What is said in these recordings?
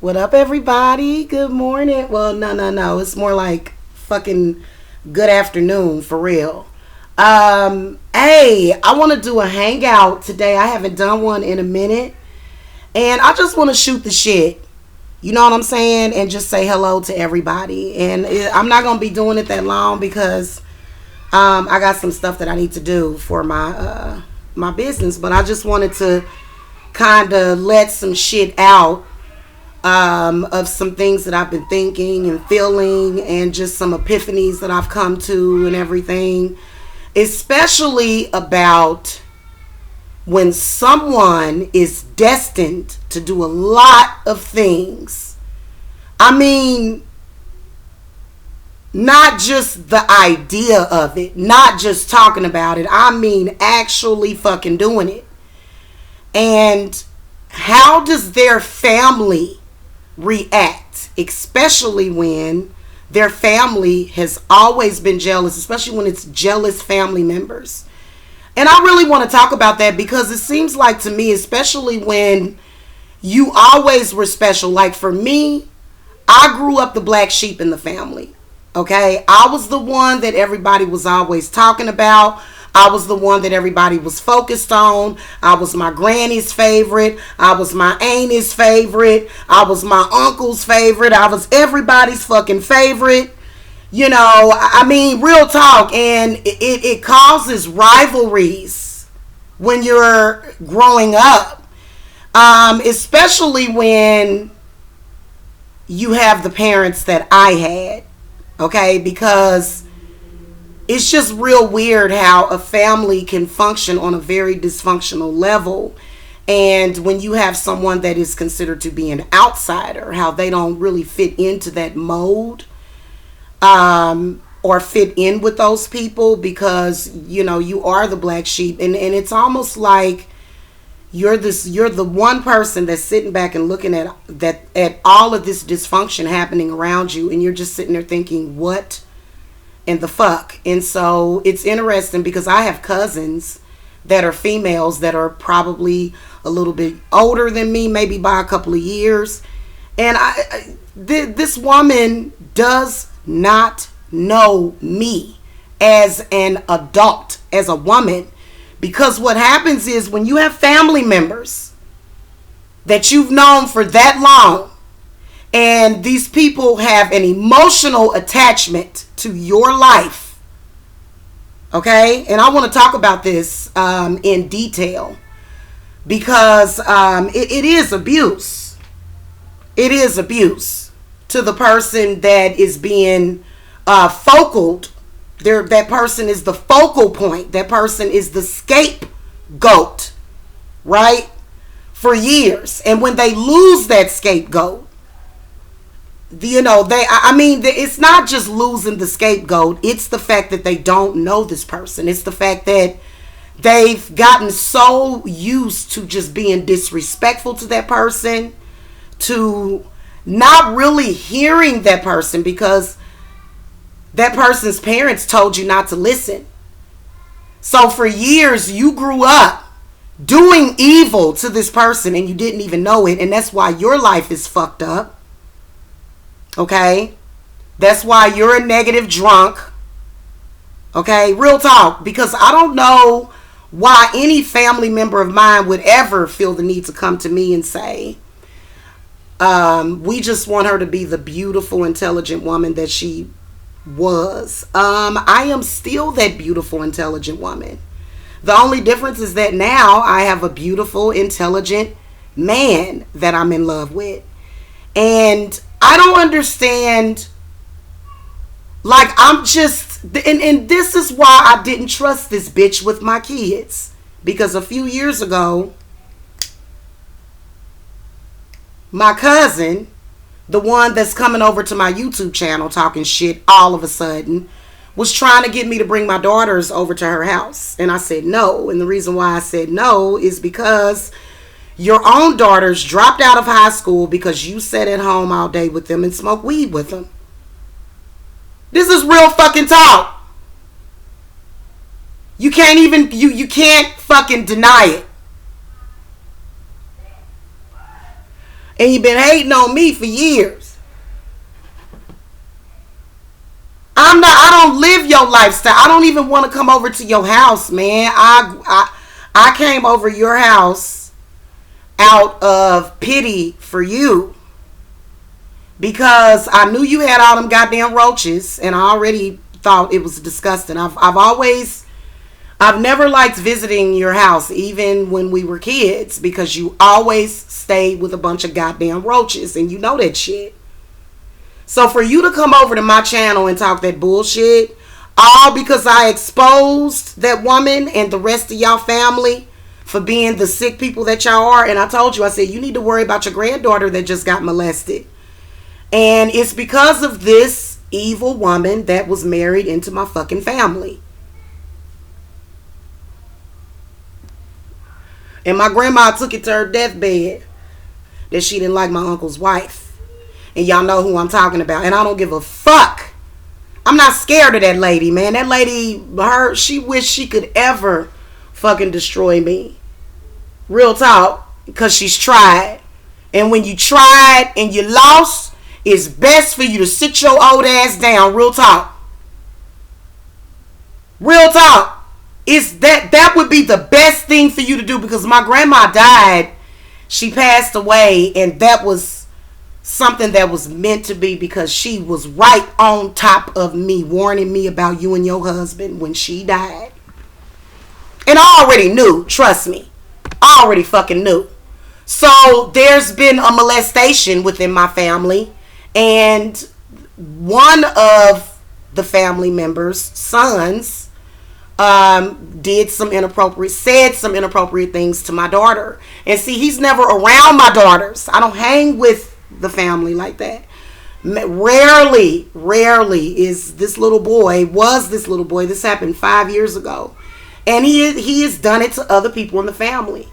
What up, everybody? Good morning. Well, no. It's more like fucking good afternoon for real. Hey, I want to do a hangout today. I haven't done one in a minute, and I just want to shoot the shit. You know what I'm saying? And just say hello to everybody. And I'm not gonna be doing it that long because I got some stuff that I need to do for my business. But I just wanted to kind of let some shit out of some things that I've been thinking and feeling, and just some epiphanies that I've come to and everything, especially about when someone is destined to do a lot of things. I mean, not just the idea of it, not just talking about it, I mean actually fucking doing it. And how does their family react, especially when their family has always been jealous, especially when it's jealous family members? And I really want to talk about that because it seems like to me, especially when you always were special. Like for me, I grew up the black sheep in the family. Okay, I was the one that everybody was always talking about. I was the one that everybody was focused on. I was my granny's favorite. I was my auntie's favorite. I was my uncle's favorite. I was everybody's fucking favorite. You know, I mean, real talk. And it causes rivalries when you're growing up. Especially when you have the parents that I had. Okay, because it's just real weird how a family can function on a very dysfunctional level. And when you have someone that is considered to be an outsider, how they don't really fit into that mold, or fit in with those people because, you know, you are the black sheep. And it's almost like you're the one person that's sitting back and looking at all of this dysfunction happening around you, and you're just sitting there thinking, what in the fuck? And so it's interesting because I have cousins that are females that are probably a little bit older than me, maybe by a couple of years, and this woman does not know me as an adult, as a woman. Because what happens is when you have family members that you've known for that long, and these people have an emotional attachment to your life, okay? And I want to talk about this in detail because it is abuse. It is abuse to the person that is being focaled. That person is the focal point. That person is the scapegoat, right? For years. And when they lose that scapegoat, it's not just losing the scapegoat. It's the fact that they don't know this person. It's the fact that they've gotten so used to just being disrespectful to that person, to not really hearing that person because that person's parents told you not to listen. So for years you grew up doing evil to this person and you didn't even know it, and that's why your life is fucked up. Okay? That's why you're a negative drunk. Okay? Real talk. Because I don't know why any family member of mine would ever feel the need to come to me and say, we just want her to be the beautiful, intelligent woman that she was. I am still that beautiful, intelligent woman. The only difference is that now I have a beautiful, intelligent man that I'm in love with. And I don't understand. Like, I'm just, and this is why I didn't trust this bitch with my kids. Because a few years ago, my cousin, the one that's coming over to my YouTube channel talking shit all of a sudden, was trying to get me to bring my daughters over to her house. And I said no. And the reason why I said no is because your own daughters dropped out of high school because you sat at home all day with them and smoked weed with them. This is real fucking talk. You can't even, you can't fucking deny it. And you've been hating on me for years. I don't live your lifestyle. I don't even want to come over to your house, man. I came over your house out of pity for you. Because I knew you had all them goddamn roaches, and I already thought it was disgusting. I've never liked visiting your house, even when we were kids, because you always stayed with a bunch of goddamn roaches, and you know that shit. So for you to come over to my channel and talk that bullshit, all because I exposed that woman and the rest of y'all family for being the sick people that y'all are, and I told you, I said, you need to worry about your granddaughter that just got molested. And it's because of this evil woman that was married into my fucking family. And my grandma took it to her deathbed that she didn't like my uncle's wife. And y'all know who I'm talking about. And I don't give a fuck. I'm not scared of that lady, man. That lady, she wished she could ever fucking destroy me. Real talk. Because she's tried. And when you tried and you lost, it's best for you to sit your old ass down. Real talk. Real talk. Is that would be the best thing for you to do, because my grandma died. She passed away, and that was something that was meant to be, because she was right on top of me, warning me about you and your husband when she died. And I already knew, trust me. I already fucking knew. So there's been a molestation within my family, and one of the family members' sons said some inappropriate things to my daughter. And see, he's never around my daughters. I don't hang with the family like that. Rarely is this little boy, this happened 5 years ago. And he has done it to other people in the family.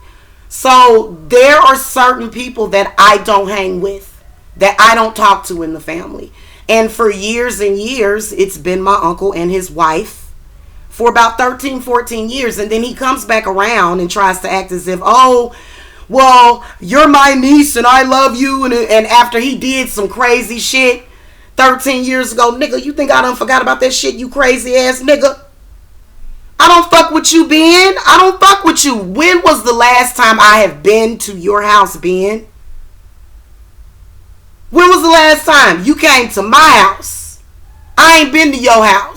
So there are certain people that I don't hang with, that I don't talk to in the family. And for years and years, it's been my uncle and his wife. For about 13, 14 years. And then he comes back around and tries to act as if, oh, well, you're my niece and I love you. And after he did some crazy shit 13 years ago, nigga, you think I done forgot about that shit, you crazy ass nigga? I don't fuck with you, Ben. I don't fuck with you. When was the last time I have been to your house, Ben? When was the last time you came to my house? I ain't been to your house.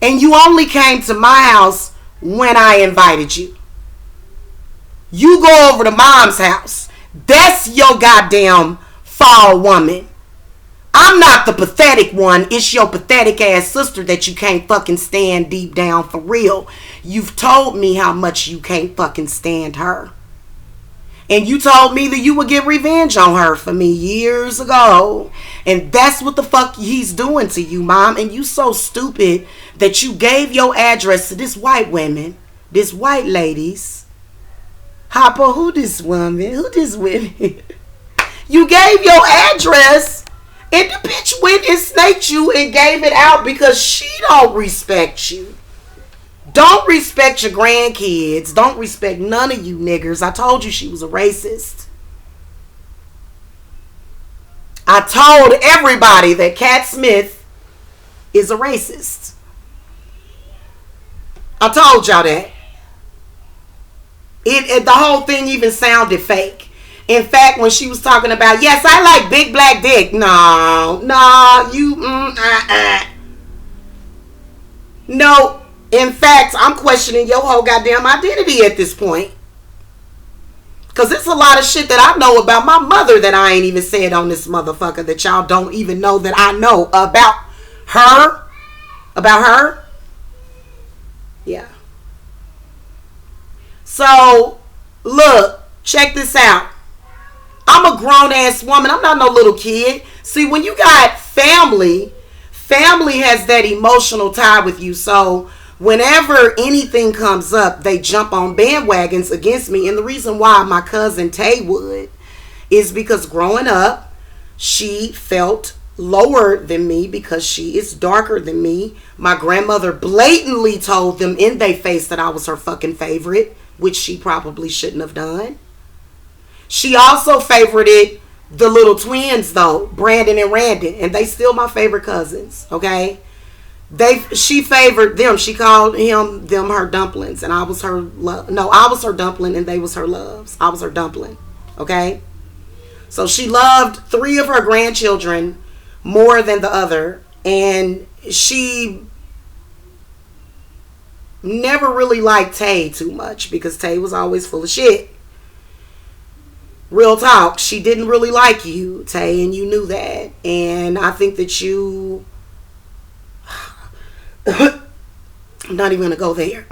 And you only came to my house when I invited you. You go over to mom's house. That's your goddamn fall woman. I'm not the pathetic one. It's your pathetic ass sister that you can't fucking stand deep down for real. You've told me how much you can't fucking stand her. And you told me that you would get revenge on her for me years ago. And that's what the fuck he's doing to you, Mom. And you so stupid that you gave your address to this white woman. This white ladies. Hopper, who this woman? Who this women? You gave your address. And the bitch went and snaked you and gave it out because she don't respect you. Don't respect your grandkids. Don't respect none of you niggers. I told you she was a racist. I told everybody that Cat Smith is a racist. I told y'all that. The whole thing even sounded fake. In fact, when she was talking about, yes, I like big black dick. No, No. In fact, I'm questioning your whole goddamn identity at this point. Because it's a lot of shit that I know about my mother that I ain't even said on this motherfucker, that y'all don't even know that I know about her. About her. Yeah. So, look, check this out. I'm a grown-ass woman. I'm not no little kid. See, when you got family has that emotional tie with you. So, whenever anything comes up, they jump on bandwagons against me. And the reason why my cousin Tay would is because growing up, she felt lower than me because she is darker than me. My grandmother blatantly told them in their face that I was her fucking favorite, which she probably shouldn't have done. She also favorited the little twins though, Brandon and Randon, and they still my favorite cousins. Okay, she favored them. She called them her dumplings, and I was her love. No, I was her dumpling, and they was her loves. I was her dumpling. Okay, so she loved 3 of her grandchildren more than the other, and she never really liked Tay too much because Tay was always full of shit. Real talk, she didn't really like you, Tay, and you knew that. And I think that you... I'm not even going to go there.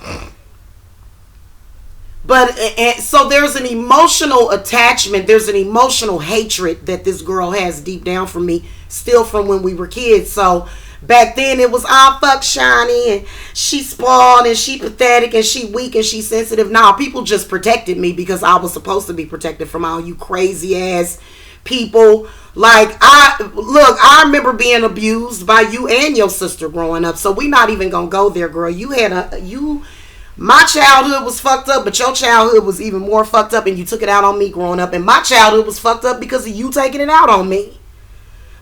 But, so there's an emotional attachment, there's an emotional hatred that this girl has deep down for me, still from when we were kids. So, back then it was, fuck Shani, and she spoiled, and she pathetic, and she weak, and she sensitive. Nah, people just protected me because I was supposed to be protected from all you crazy ass people. Like, I remember being abused by you and your sister growing up, so we not even gonna go there, girl. My childhood was fucked up, but your childhood was even more fucked up, and you took it out on me growing up, and my childhood was fucked up because of you taking it out on me.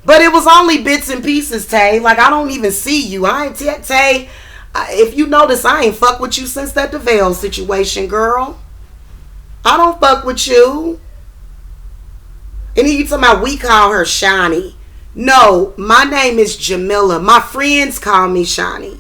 But it was only bits and pieces, Tay. Like, I don't even see you. Tay, if you notice, I ain't fuck with you since that DeVale situation, girl. I don't fuck with you. And then you talking about we call her Shani. No, my name is Jamila. My friends call me Shani.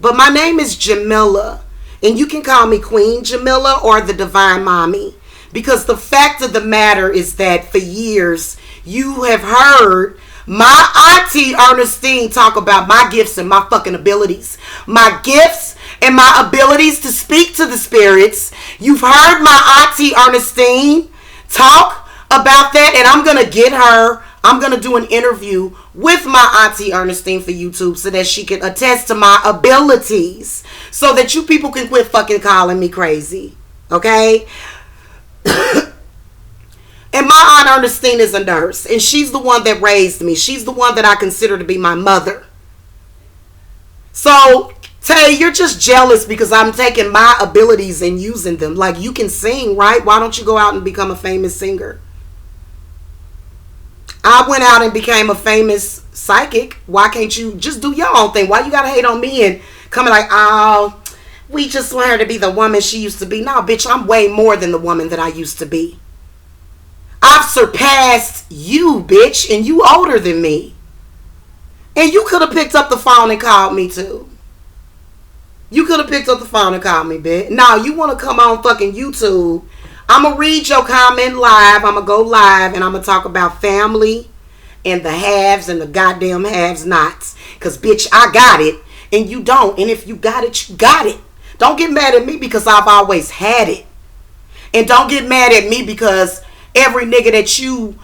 But my name is Jamila. And you can call me Queen Jamila or the Divine Mommy. Because the fact of the matter is that for years, you have heard my auntie Ernestine talk about my gifts and my fucking abilities. My gifts and my abilities to speak to the spirits. You've heard my auntie Ernestine talk about that. And I'm going to get her. I'm going to do an interview with my auntie Ernestine for YouTube so that she can attest to my abilities. So that you people can quit fucking calling me crazy. Okay? And my Aunt Ernestine is a nurse. And she's the one that raised me. She's the one that I consider to be my mother. So, Tay, you're just jealous because I'm taking my abilities and using them. Like, you can sing, right? Why don't you go out and become a famous singer? I went out and became a famous psychic. Why can't you just do your own thing? Why you gotta hate on me and come like, oh, we just want her to be the woman she used to be? No, bitch, I'm way more than the woman that I used to be. I've surpassed you, bitch, and you older than me. And you could have picked up the phone and called me too. You could have picked up the phone and called me, bitch. Now, you want to come on fucking YouTube. I'm going to read your comment live. I'm going to go live and I'm going to talk about family and the haves and the goddamn haves nots. Because, bitch, I got it and you don't. And if you got it, you got it. Don't get mad at me because I've always had it. And don't get mad at me because every nigga that you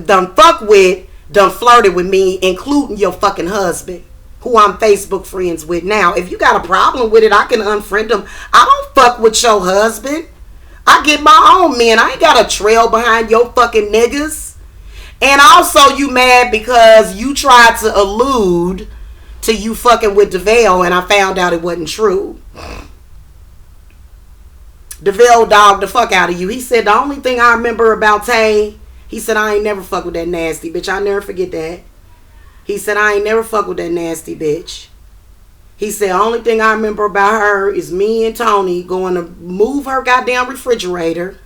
done fuck with done flirted with me, including your fucking husband, who I'm Facebook friends with now. If you got a problem with it, I can unfriend him. I don't fuck with your husband. I get my own men. I ain't got a trail behind your fucking niggas. And also you mad because you tried to allude to you fucking with DeVale and I found out it wasn't true. DeVale dogged the fuck out of you. He said the only thing I remember about Tay, he said I ain't never fuck with that nasty bitch. I never forget that. He said I ain't never fuck with that nasty bitch. He said the only thing I remember about her is me and Tony going to move her goddamn refrigerator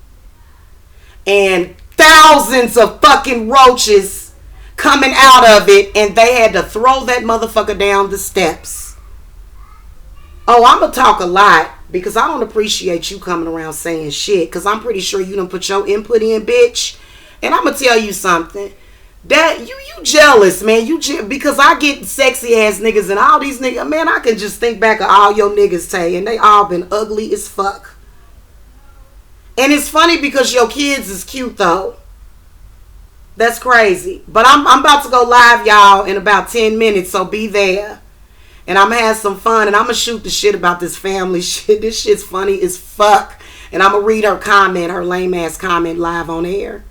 and thousands of fucking roaches coming out of it and they had to throw that motherfucker down the steps. Oh, I'm going to talk a lot because I don't appreciate you coming around saying shit because I'm pretty sure you done put your input in, bitch. And I'm going to tell you something. That you jealous, man. Because I get sexy ass niggas and all these niggas. Man, I can just think back of all your niggas, Tay, and they all been ugly as fuck. And it's funny because your kids is cute though. That's crazy. But I'm about to go live, y'all, in about 10 minutes, so be there. And I'm gonna have some fun and I'm gonna shoot the shit about this family shit. This shit's funny as fuck. And I'm gonna read her comment, her lame ass comment live on air.